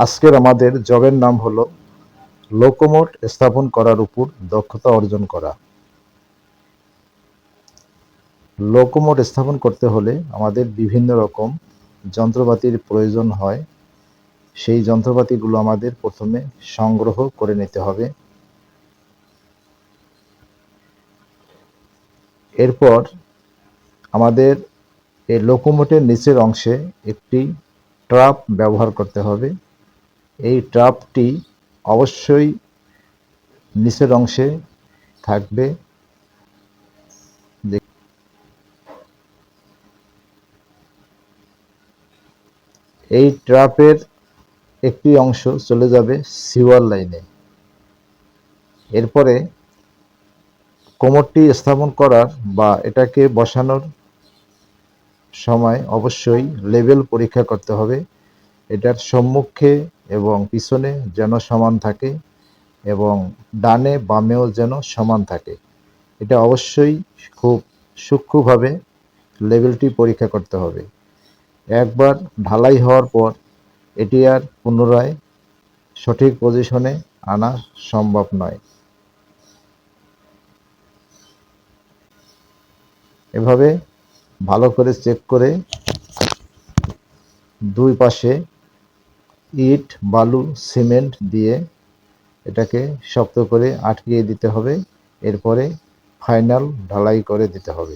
আজকের আমাদের জবের নাম হলো লোকোমোট স্থাপন করার উপর দক্ষতা অর্জন করা। লোকোমোট স্থাপন করতে হলে আমাদের বিভিন্ন রকম যন্ত্রপাতির প্রয়োজন হয়। সেই যন্ত্রপাতিগুলো আমাদের প্রথমে সংগ্রহ করে নিতে হবে। এরপর আমাদের এই লোকোমোটের নিচের অংশে একটি ট্রাপ ব্যবহার করতে হবে। এই ট্রাপটি অবশ্যই নিচের অংশে থাকবে। এই ট্রাপের একটি অংশ চলে যাবে সিওয়ার লাইনে। এরপরে কোমরটি স্থাপন করার বা এটাকে বসানোর সময় অবশ্যই লেভেল পরীক্ষা করতে হবে। এটার সম্মুখে এবং পিছনে যেন সমান থাকে এবং ডানে বামেও যেন সমান থাকে। এটা অবশ্যই খুব সূক্ষ্মভাবে লেভেলটি পরীক্ষা করতে হবে। একবার ঢালাই হওয়ার পর এটি আর পুনরায় সঠিক পজিশনে আনা সম্ভব নয়। এভাবে ভালো করে চেক করে দুই পাশে ইট, বালু, সিমেন্ট দিয়ে এটাকে শক্ত করে আটকিয়ে দিতে হবে। এরপরে ফাইনাল ঢালাই করে দিতে হবে।